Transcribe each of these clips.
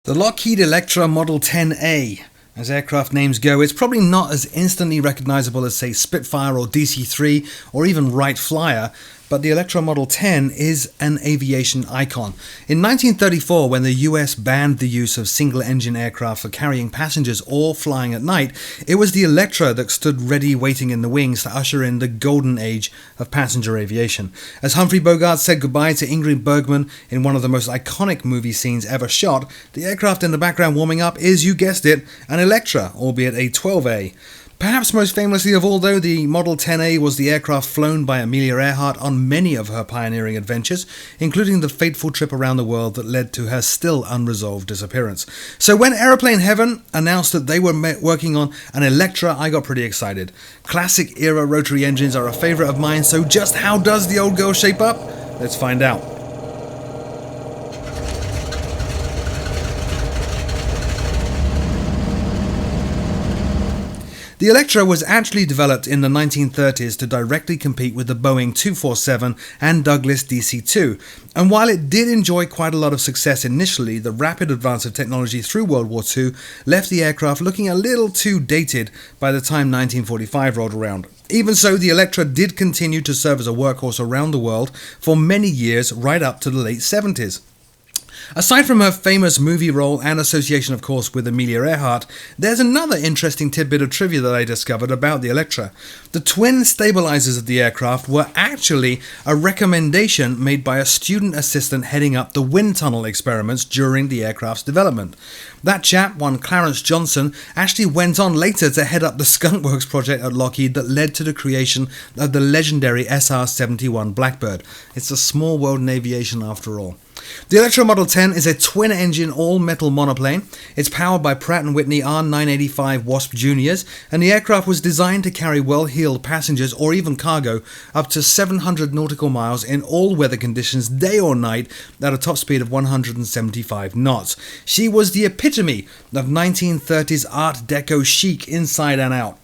The Lockheed Electra Model 10A. As aircraft names go, it's probably not as instantly recognizable as, say, Spitfire or DC-3 or even Wright Flyer, but the Electra Model 10 is an aviation icon. In 1934, when the US banned the use of single-engine aircraft for carrying passengers or flying at night, it was the Electra that stood ready waiting in the wings to usher in the golden age of passenger aviation. As Humphrey Bogart said goodbye to Ingrid Bergman in one of the most iconic movie scenes ever shot, the aircraft in the background warming up is, you guessed it, an Electra, albeit a 12A. Perhaps most famously of all, though, the Model 10A was the aircraft flown by Amelia Earhart on many of her pioneering adventures, including the fateful trip around the world that led to her still unresolved disappearance. So when Aeroplane Heaven announced that they were working on an Electra, I got pretty excited. Classic era rotary engines are a favourite of mine, so just how does the old girl shape up? Let's find out. The Electra was actually developed in the 1930s to directly compete with the Boeing 247 and Douglas DC-2, and while it did enjoy quite a lot of success initially, the rapid advance of technology through World War II left the aircraft looking a little too dated by the time 1945 rolled around. Even so, the Electra did continue to serve as a workhorse around the world for many years, right up to the late 70s. Aside from her famous movie role and association, of course, with Amelia Earhart, there's another interesting tidbit of trivia that I discovered about the Electra. The twin stabilizers of the aircraft were actually a recommendation made by a student assistant heading up the wind tunnel experiments during the aircraft's development. That chap, one Clarence Johnson, actually went on later to head up the Skunk Works project at Lockheed that led to the creation of the legendary SR-71 Blackbird. It's a small world in aviation after all. The Electra Model 10 is a twin-engine all-metal monoplane. It's powered by Pratt & Whitney R985 Wasp Juniors, and the aircraft was designed to carry well-heeled passengers or even cargo up to 700 nautical miles in all weather conditions, day or night, at a top speed of 175 knots. She was the epitome of 1930s Art Deco chic inside and out.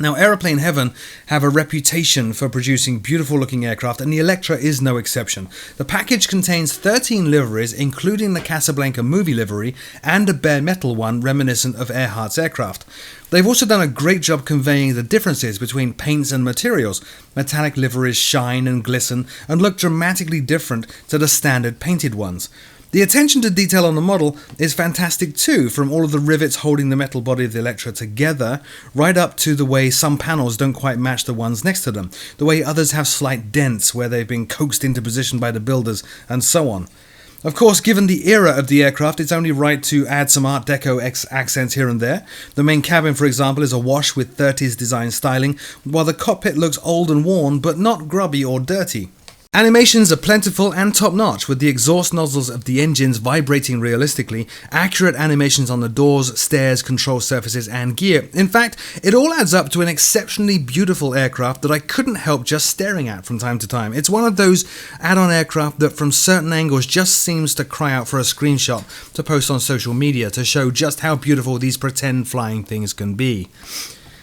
Now, Aeroplane Heaven have a reputation for producing beautiful-looking aircraft, and the Electra is no exception. The package contains 13 liveries, including the Casablanca movie livery, and a bare metal one reminiscent of Earhart's aircraft. They've also done a great job conveying the differences between paints and materials. Metallic liveries shine and glisten and look dramatically different to the standard painted ones. The attention to detail on the model is fantastic too, from all of the rivets holding the metal body of the Electra together, right up to the way some panels don't quite match the ones next to them, the way others have slight dents where they've been coaxed into position by the builders, and so on. Of course, given the era of the aircraft, it's only right to add some Art Deco accents here and there. The main cabin, for example, is awash with 30s design styling, while the cockpit looks old and worn, but not grubby or dirty. Animations are plentiful and top-notch, with the exhaust nozzles of the engines vibrating realistically, accurate animations on the doors, stairs, control surfaces, and gear. In fact, it all adds up to an exceptionally beautiful aircraft that I couldn't help just staring at from time to time. It's one of those add-on aircraft that from certain angles just seems to cry out for a screenshot to post on social media to show just how beautiful these pretend flying things can be.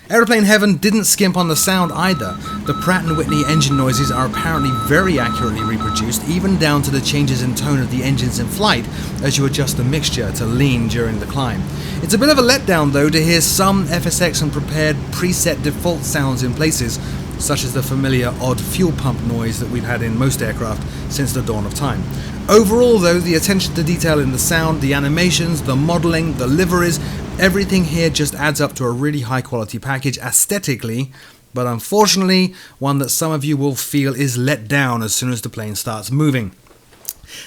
Aeroplane Heaven didn't skimp on the sound either. The Pratt & Whitney engine noises are apparently very accurately reproduced, even down to the changes in tone of the engines in flight as you adjust the mixture to lean during the climb. It's a bit of a letdown though to hear some FSX and prepared preset default sounds in places, such as the familiar odd fuel pump noise that we've had in most aircraft since the dawn of time. Overall though, the attention to detail in the sound, the animations, the modelling, the liveries, everything here just adds up to a really high quality package aesthetically, but unfortunately one that some of you will feel is let down as soon as the plane starts moving.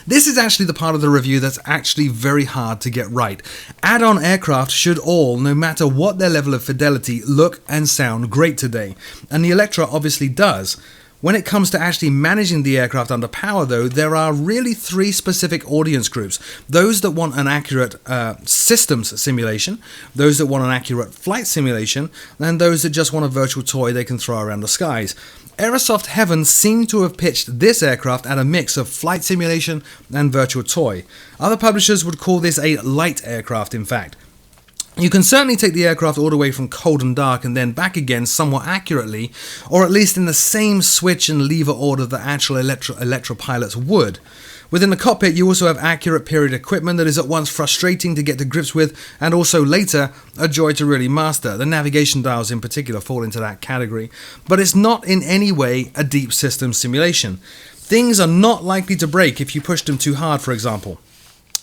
This is actually the part of the review that's actually very hard to get right. Add-on aircraft should all, no matter what their level of fidelity, look and sound great today, and the Electra obviously does. When it comes to actually managing the aircraft under power though, there are really three specific audience groups. Those that want an accurate systems simulation, those that want an accurate flight simulation, and those that just want a virtual toy they can throw around the skies. Aerosoft Heaven seemed to have pitched this aircraft at a mix of flight simulation and virtual toy. Other publishers would call this a light aircraft in fact. You can certainly take the aircraft all the way from cold and dark and then back again somewhat accurately, or at least in the same switch and lever order that actual Electra pilots would. Within the cockpit, you also have accurate period equipment that is at once frustrating to get to grips with and also later a joy to really master. The navigation dials in particular fall into that category, but it's not in any way a deep system simulation. Things are not likely to break if you push them too hard, for example.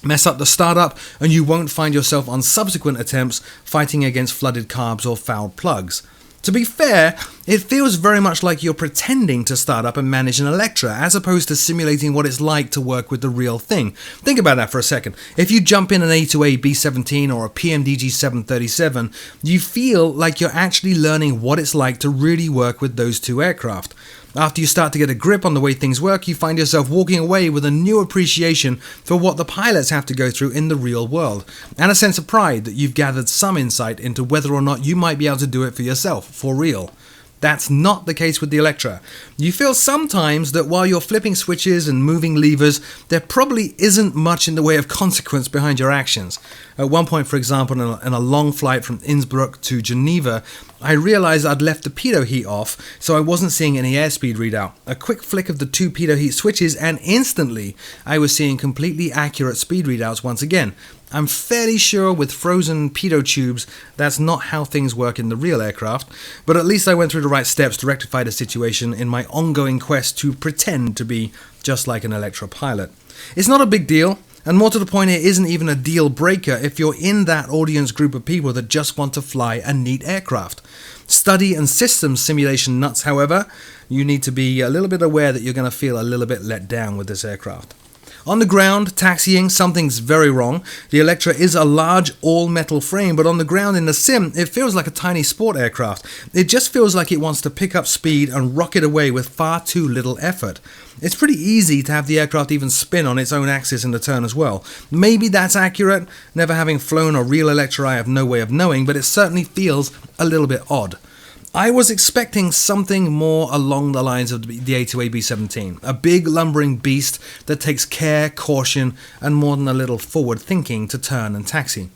Mess up the startup and you won't find yourself on subsequent attempts fighting against flooded carbs or fouled plugs. To be fair, it feels very much like you're pretending to start up and manage an Electra as opposed to simulating what it's like to work with the real thing. Think about that for a second. If you jump in an A2A B-17 or a PMDG 737, you feel like you're actually learning what it's like to really work with those two aircraft. After you start to get a grip on the way things work, you find yourself walking away with a new appreciation for what the pilots have to go through in the real world, and a sense of pride that you've gathered some insight into whether or not you might be able to do it for yourself, for real. That's not the case with the Electra. You feel sometimes that while you're flipping switches and moving levers, there probably isn't much in the way of consequence behind your actions. At one point, for example, in a long flight from Innsbruck to Geneva, I realized I'd left the pitot heat off, so I wasn't seeing any airspeed readout. A quick flick of the two pitot heat switches, and instantly I was seeing completely accurate speed readouts once again. I'm fairly sure with frozen pitot tubes that's not how things work in the real aircraft, but at least I went through the right steps to rectify the situation in my ongoing quest to pretend to be just like an Electra pilot. It's not a big deal, and more to the point, it isn't even a deal breaker if you're in that audience group of people that just want to fly a neat aircraft. Study and systems simulation nuts, however, you need to be a little bit aware that you're going to feel a little bit let down with this aircraft. On the ground, taxiing, something's very wrong. The Electra is a large all-metal frame, but on the ground in the sim, it feels like a tiny sport aircraft. It just feels like it wants to pick up speed and rocket away with far too little effort. It's pretty easy to have the aircraft even spin on its own axis in the turn as well. Maybe that's accurate. Never having flown a real Electra, I have no way of knowing, but it certainly feels a little bit odd. I was expecting something more along the lines of the A2A B-17, a big lumbering beast that takes care, caution, and more than a little forward thinking to turn and taxi.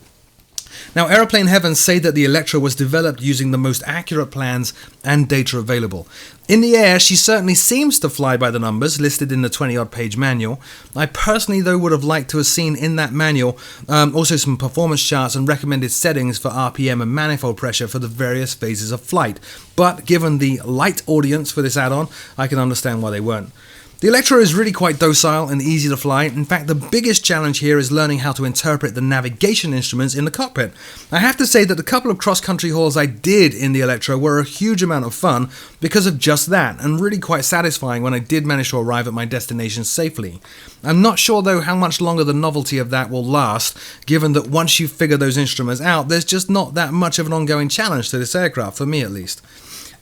Now, Aeroplane Heavens say that the Electra was developed using the most accurate plans and data available. In the air, she certainly seems to fly by the numbers listed in the 20-odd page manual. I personally, though, would have liked to have seen in that manual also some performance charts and recommended settings for RPM and manifold pressure for the various phases of flight. But given the light audience for this add-on, I can understand why they weren't. The Electra is really quite docile and easy to fly. In fact, the biggest challenge here is learning how to interpret the navigation instruments in the cockpit. I have to say that the couple of cross-country hauls I did in the Electra were a huge amount of fun because of just that, and really quite satisfying when I did manage to arrive at my destination safely. I'm not sure though how much longer the novelty of that will last, given that once you figure those instruments out, there's just not that much of an ongoing challenge to this aircraft, for me at least.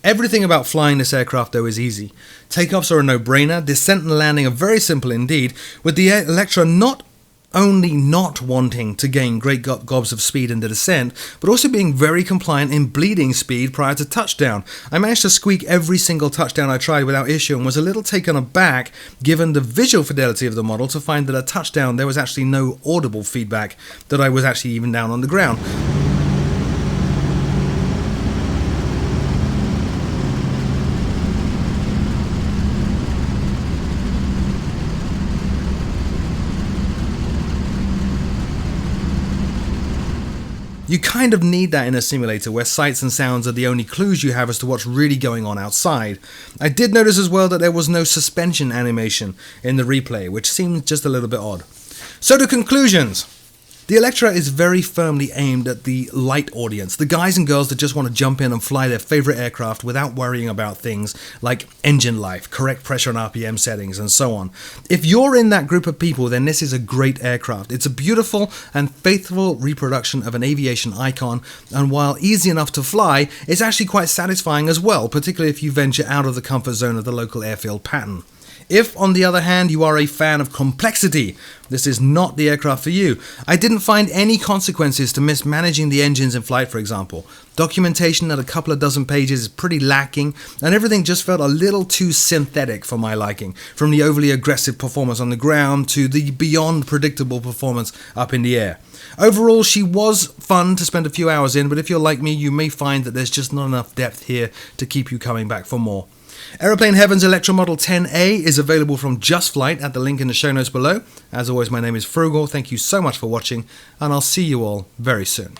Everything about flying this aircraft though is easy. Takeoffs are a no-brainer, descent and landing are very simple indeed, with the Electra not only not wanting to gain great gobs of speed in the descent, but also being very compliant in bleeding speed prior to touchdown. I managed to squeak every single touchdown I tried without issue and was a little taken aback, given the visual fidelity of the model, to find that at touchdown there was actually no audible feedback that I was actually even down on the ground. You kind of need that in a simulator where sights and sounds are the only clues you have as to what's really going on outside. I did notice as well that there was no suspension animation in the replay, which seemed just a little bit odd. So to conclusions. The Electra is very firmly aimed at the light audience, the guys and girls that just want to jump in and fly their favorite aircraft without worrying about things like engine life, correct pressure and RPM settings, and so on. If you're in that group of people, then this is a great aircraft. It's a beautiful and faithful reproduction of an aviation icon, and while easy enough to fly, it's actually quite satisfying as well, particularly if you venture out of the comfort zone of the local airfield pattern. If, on the other hand, you are a fan of complexity, this is not the aircraft for you. I didn't find any consequences to mismanaging the engines in flight, for example. Documentation at a couple of dozen pages is pretty lacking, and everything just felt a little too synthetic for my liking, from the overly aggressive performance on the ground to the beyond predictable performance up in the air. Overall, she was fun to spend a few hours in, but if you're like me, you may find that there's just not enough depth here to keep you coming back for more. Aeroplane Heaven's Electra Model 10A is available from Just Flight at the link in the show notes below. As always, my name is Frugal. Thank you so much for watching, and I'll see you all very soon.